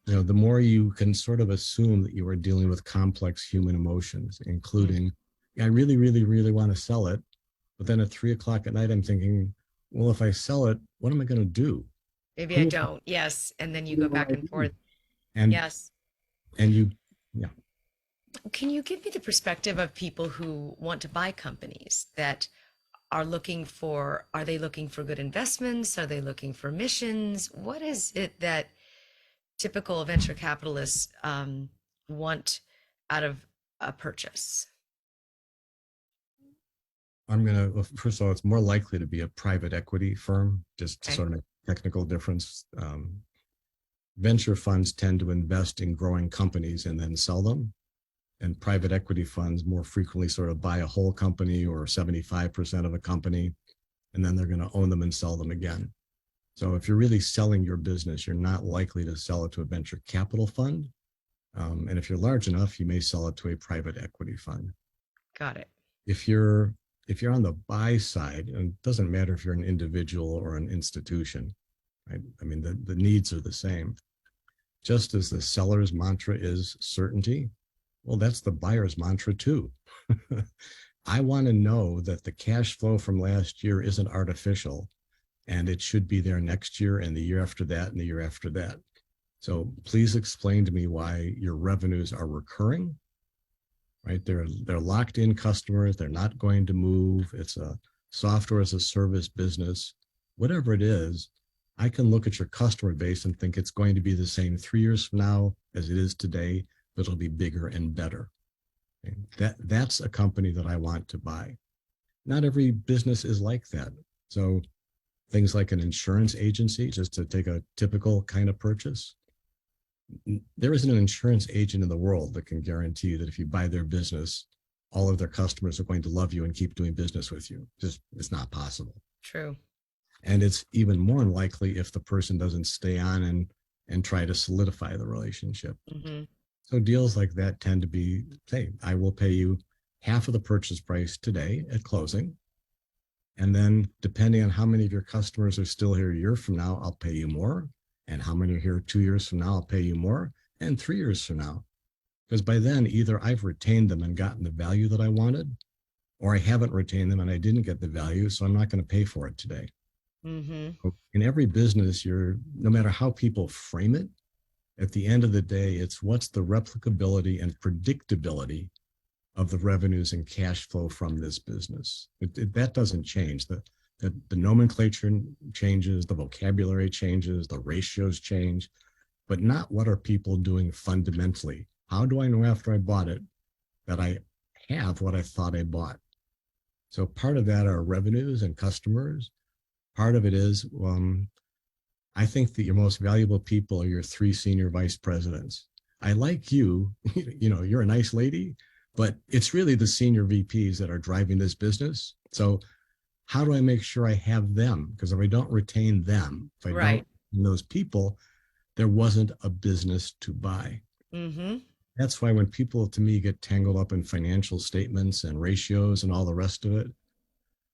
[SPEAKER 2] the more you can sort of assume that you are dealing with complex human emotions, including, I really, really, really want to sell it. But then at 3 o'clock at night, I'm thinking, well, if I sell it, what am I going to do?
[SPEAKER 1] Maybe I
[SPEAKER 2] Who,
[SPEAKER 1] don't. Yes. And then you
[SPEAKER 2] who
[SPEAKER 1] go
[SPEAKER 2] will
[SPEAKER 1] back
[SPEAKER 2] I
[SPEAKER 1] and
[SPEAKER 2] be?
[SPEAKER 1] forth.
[SPEAKER 2] And,
[SPEAKER 1] Yes.
[SPEAKER 2] and you, yeah.
[SPEAKER 1] Can you give me the perspective of people who want to buy companies that are they looking for good investments? Are they looking for missions? What is it that typical venture capitalists want out of a purchase?
[SPEAKER 2] Well, first of all, it's more likely to be a private equity firm, just to
[SPEAKER 1] Okay.
[SPEAKER 2] sort of make a technical difference. Venture funds tend to invest in growing companies and then sell them. And private equity funds more frequently sort of buy a whole company or 75% of a company, and then they're going to own them and sell them again. So if you're really selling your business, you're not likely to sell it to a venture capital fund. And if you're large enough, you may sell it to a private equity fund.
[SPEAKER 1] Got it.
[SPEAKER 2] If you're on the buy side, and it doesn't matter if you're an individual or an institution, right? I mean, the needs are the same. Just as the seller's mantra is certainty, well, that's the buyer's mantra too. I want to know that the cash flow from last year isn't artificial and it should be there next year and the year after that and the year after that. So please explain to me why your revenues are recurring, right? They're locked in customers. They're not going to move. It's a software as a service business. Whatever it is, I can look at your customer base and think it's going to be the same 3 years from now as it is today, but it'll be bigger and better. Okay? That's a company that I want to buy. Not every business is like that. So things like an insurance agency, just to take a typical kind of purchase, there isn't an insurance agent in the world that can guarantee that if you buy their business, all of their customers are going to love you and keep doing business with you. Just it's not possible.
[SPEAKER 1] True.
[SPEAKER 2] And it's even more unlikely if the person doesn't stay on and try to solidify the relationship.
[SPEAKER 1] Mm-hmm.
[SPEAKER 2] So deals like that tend to be, hey, I will pay you half of the purchase price today at closing. And then depending on how many of your customers are still here a year from now, I'll pay you more. And how many are here 2 years from now, I'll pay you more. And 3 years from now. Because by then, either I've retained them and gotten the value that I wanted, or I haven't retained them and I didn't get the value, so I'm not going to pay for it today.
[SPEAKER 1] Mm-hmm.
[SPEAKER 2] In every business, no matter how people frame it, at the end of the day, it's what's the replicability and predictability of the revenues and cash flow from this business. That doesn't change. The nomenclature changes, the vocabulary changes, the ratios change, but not what are people doing fundamentally. How do I know after I bought it that I have what I thought I bought? So part of that are revenues and customers. Part of it is, I think that your most valuable people are your 3 senior vice presidents. I like you, you're a nice lady, but it's really the senior VPs that are driving this business. So how do I make sure I have them? Because if I don't retain them, if I
[SPEAKER 1] Right.
[SPEAKER 2] don't those people, there wasn't a business to buy.
[SPEAKER 1] Mm-hmm.
[SPEAKER 2] That's why when people to me get tangled up in financial statements and ratios and all the rest of it,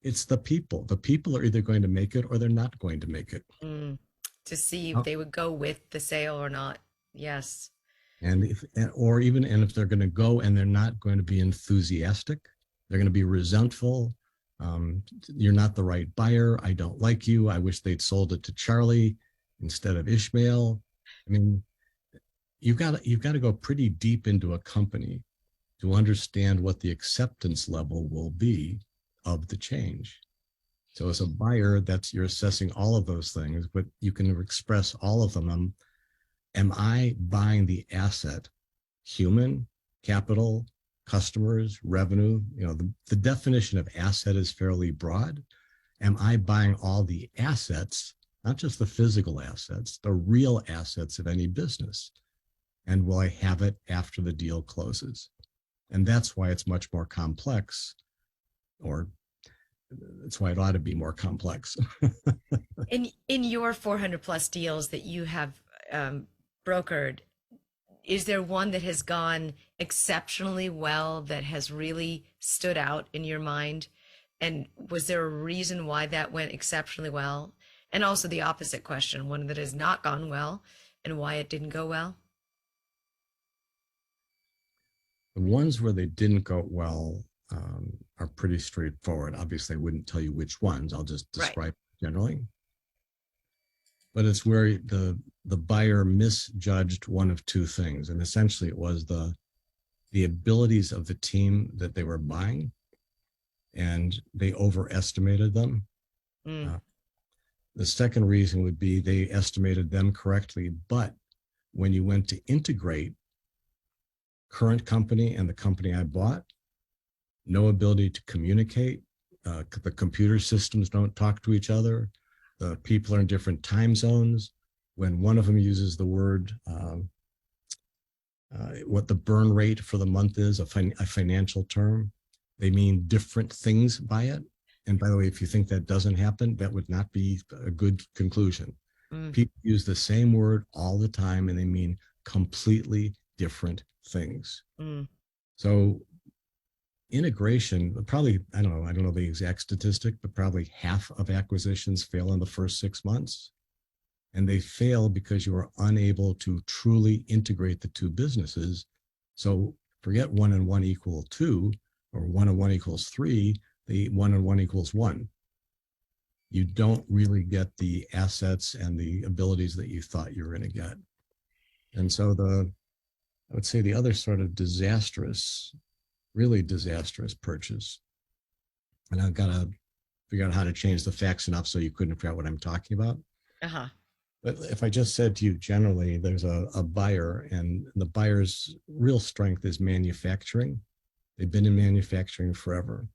[SPEAKER 2] it's the people. The people are either going to make it or they're not going to make it.
[SPEAKER 1] Mm. To see if
[SPEAKER 2] Oh,
[SPEAKER 1] they would go with the sale or not. Yes.
[SPEAKER 2] and if, or even, and if they're going to go and they're not going to be enthusiastic, they're going to be resentful. You're not the right buyer. I don't like you. I wish they'd sold it to Charlie instead of Ishmael. I mean, you've got to go pretty deep into a company to understand what the acceptance level will be of the change. So as a buyer, that's you're assessing all of those things, but you can express all of them. Am I buying the asset, human, capital, customers, revenue? You know, the definition of asset is fairly broad. Am I buying all the assets, not just the physical assets, the real assets of any business? And will I have it after the deal closes? And that's why it's much more complex, or that's why it ought to be more complex.
[SPEAKER 1] In your 400 plus deals that you have brokered, is there one that has gone exceptionally well that has really stood out in your mind? And was there a reason why that went exceptionally well? And also the opposite question, one that has not gone well and why it didn't go well?
[SPEAKER 2] The ones where they didn't go well are pretty straightforward. Obviously, I wouldn't tell you which ones. I'll just describe generally. But it's where the buyer misjudged one of two things, and essentially it was the abilities of the team that they were buying, and they overestimated them. The second reason would be they estimated them correctly, but when you went to integrate current company and the company I bought, no ability to communicate. The computer systems don't talk to each other. The people are in different time zones. When one of them uses the word, what the burn rate for the month is, a financial term, they mean different things by it. And by the way, if you think that doesn't happen, that would not be a good conclusion. People use the same word all the time and they mean completely different things. So integration, probably, I don't know the exact statistic, but probably half of acquisitions fail in the first 6 months. And they fail because you are unable to truly integrate the two businesses. So forget 1 and 1 equal 2 or 1 and 1 equals 3, the 1 and 1 equals 1. You don't really get the assets and the abilities that you thought you were going to get. And so I would say the other sort of really disastrous purchase, and I've got to figure out how to change the facts enough so you couldn't figure out what I'm talking about. But if I just said to you, generally, there's a buyer, and the buyer's real strength is manufacturing. They've been in manufacturing forever.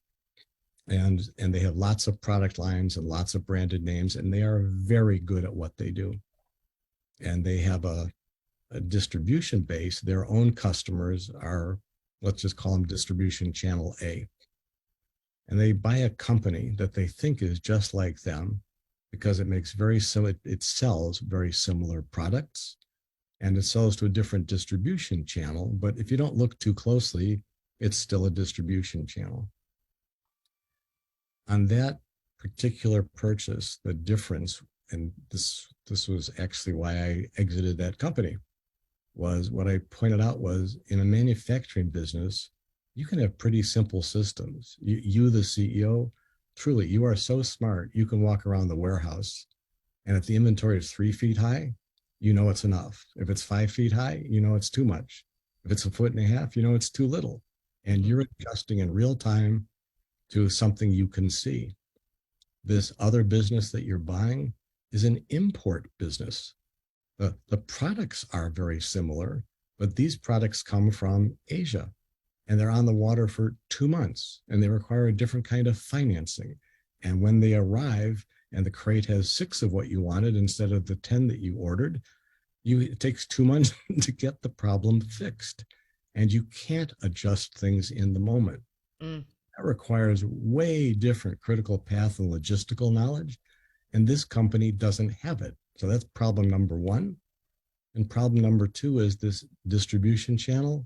[SPEAKER 2] And they have lots of product lines and lots of branded names, and they are very good at what they do. And they have a distribution base. Their own customers are, let's just call them distribution channel A. And they buy a company that they think is just like them because it sells very similar products, and it sells to a different distribution channel. But if you don't look too closely, it's still a distribution channel. On that particular purchase, the difference, and this was actually why I exited that company, was what I pointed out was in a manufacturing business, you can have pretty simple systems. You the CEO, truly, you are so smart, you can walk around the warehouse, and if the inventory is 3 feet high, you know it's enough. If it's 5 feet high, you know it's too much. If it's 1.5 feet, you know it's too little. And you're adjusting in real time to something you can see. This other business that you're buying is an import business. The products are very similar, but these products come from Asia, and they're on the water for 2 months, and they require a different kind of financing. And when they arrive and the crate has 6 of what you wanted instead of the 10 that you ordered, it takes 2 months to get the problem fixed. And you can't adjust things in the moment. That requires way different critical path and logistical knowledge. And this company doesn't have it. So that's problem number one. And problem number two is this distribution channel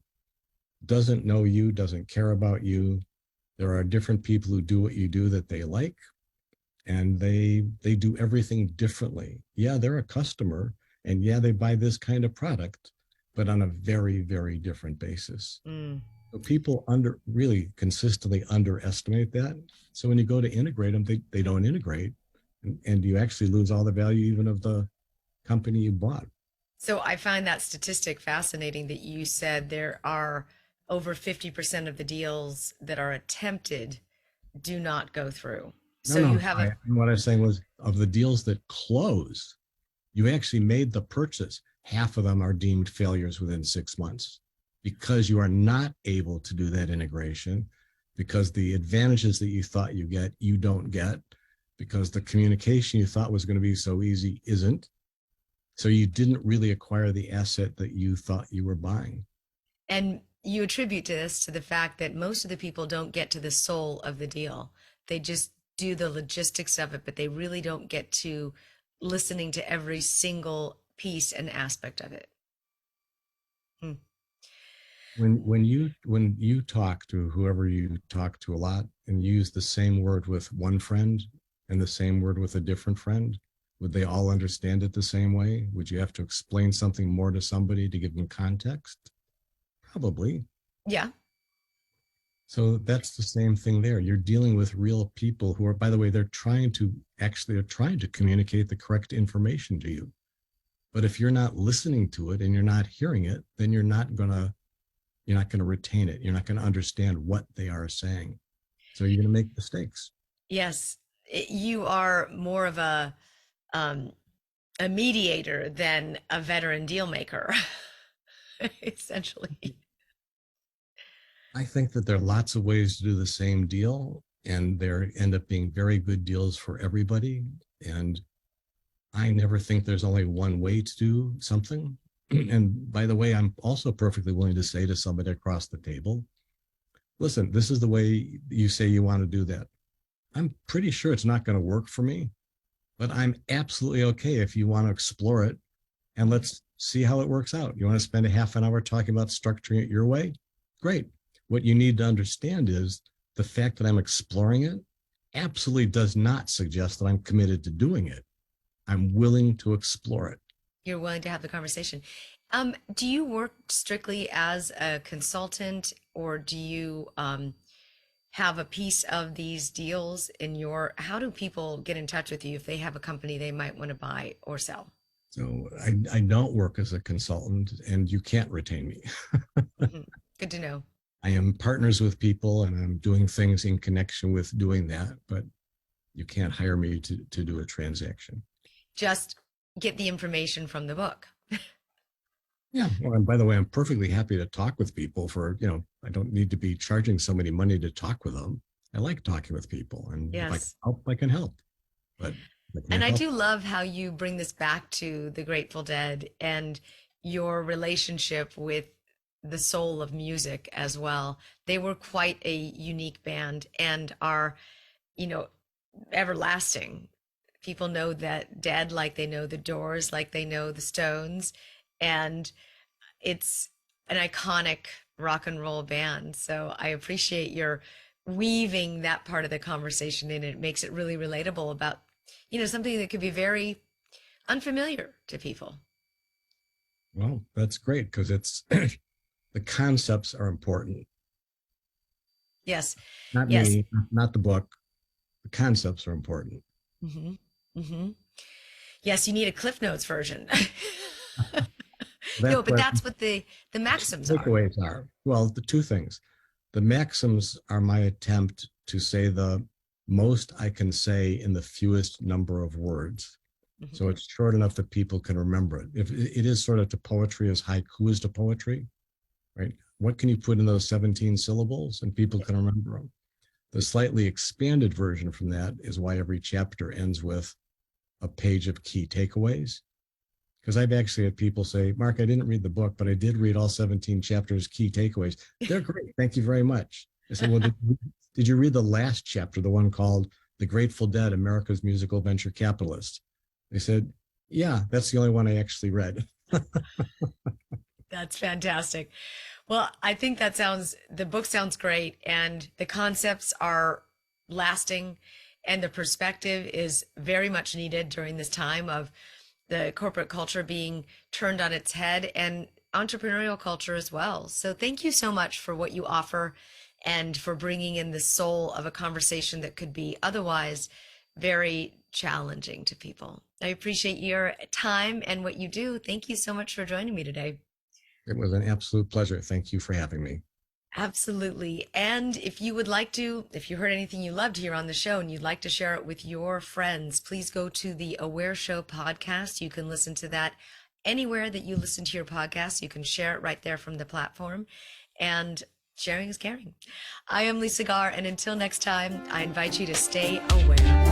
[SPEAKER 2] doesn't know you, doesn't care about you. There are different people who do what you do that they like, and they do everything differently. Yeah, they're a customer, and yeah, they buy this kind of product, but on a very, very different basis. So people really consistently underestimate that. So when you go to integrate them, they don't integrate, and you actually lose all the value even of the company you bought.
[SPEAKER 1] So I find that statistic fascinating that you said there are over 50% of the deals that are attempted do not go through. So
[SPEAKER 2] No,
[SPEAKER 1] you have
[SPEAKER 2] what I was saying was, of the deals that close, you actually made the purchase. Half of them are deemed failures within 6 months because you are not able to do that integration, because the advantages that you thought you don't get, because the communication you thought was going to be so easy isn't. So you didn't really acquire the asset that you thought you were buying.
[SPEAKER 1] And you attribute this to the fact that most of the people don't get to the soul of the deal. They just do the logistics of it, but they really don't get to listening to every single piece and aspect of it.
[SPEAKER 2] When you talk to whoever you talk to a lot and use the same word with one friend and the same word with a different friend, would they all understand it the same way? Would you have to explain something more to somebody to give them context? Probably.
[SPEAKER 1] Yeah.
[SPEAKER 2] So that's the same thing there. You're dealing with real people who are, by the way, they're trying to communicate the correct information to you. But if you're not listening to it and you're not hearing it, then you're not going to retain it. You're not going to understand what they are saying. So you're going to make mistakes.
[SPEAKER 1] Yes. You are more of a mediator than a veteran deal maker, essentially.
[SPEAKER 2] I think that there are lots of ways to do the same deal, and there end up being very good deals for everybody. And I never think there's only one way to do something. And by the way, I'm also perfectly willing to say to somebody across the table, listen, this is the way you say you want to do that. I'm pretty sure it's not going to work for me, but I'm absolutely okay if you want to explore it, and let's see how it works out. You want to spend a half an hour talking about structuring it your way? Great. What you need to understand is the fact that I'm exploring it absolutely does not suggest that I'm committed to doing it. I'm willing to explore it.
[SPEAKER 1] You're willing to have the conversation. Do you work strictly as a consultant, or do you have a piece of these deals in how do people get in touch with you if they have a company they might want to buy or sell?
[SPEAKER 2] So I don't work as a consultant, and you can't retain me.
[SPEAKER 1] Good to know.
[SPEAKER 2] I am partners with people, and I'm doing things in connection with doing that, but you can't hire me to do a transaction.
[SPEAKER 1] Just get the information from the book.
[SPEAKER 2] Yeah. Well, and by the way, I'm perfectly happy to talk with people I don't need to be charging somebody money to talk with them. I like talking with people, and
[SPEAKER 1] yes.
[SPEAKER 2] If I can help, I can help. But
[SPEAKER 1] I do love how you bring this back to the Grateful Dead and your relationship with the soul of music as well. They were quite a unique band and are, everlasting. People know that Dead like they know the Doors, like they know the Stones, and it's an iconic rock and roll band. So I appreciate your weaving that part of the conversation in. It makes it really relatable about, something that could be very unfamiliar to people.
[SPEAKER 2] Well, that's great, because it's the concepts are important.
[SPEAKER 1] Yes.
[SPEAKER 2] Not
[SPEAKER 1] yes.
[SPEAKER 2] me, not the book. The concepts are important.
[SPEAKER 1] Yes, you need a Cliff Notes version. No, but that's what the maxims
[SPEAKER 2] takeaways are. Well, the two things. The maxims are my attempt to say the most I can say in the fewest number of words. So it's short enough that people can remember it. If it is sort of to poetry as haiku is to poetry, right? What can you put in those 17 syllables and people can remember them? The slightly expanded version from that is why every chapter ends with a page of key takeaways. Because I've actually had people say, Mark, I didn't read the book, but I did read all 17 chapters, key takeaways. They're great. Thank you very much. I said, well, did you read the last chapter, the one called The Grateful Dead, America's Musical Venture Capitalist? They said, yeah, that's the only one I actually read.
[SPEAKER 1] That's fantastic. Well, I think the book sounds great, and the concepts are lasting, and the perspective is very much needed during this time of the corporate culture being turned on its head and entrepreneurial culture as well. So thank you so much for what you offer and for bringing in the soul of a conversation that could be otherwise very challenging to people. I appreciate your time and what you do. Thank you so much for joining me today.
[SPEAKER 2] It was an absolute pleasure. Thank you for having me.
[SPEAKER 1] Absolutely. And if you would like to, if you heard anything you loved here on the show and you'd like to share it with your friends, please go to the Aware Show podcast. You can listen to that anywhere that you listen to your podcast. You can share it right there from the platform. And sharing is caring. I am Lisa Garr, and until next time, I invite you to stay aware.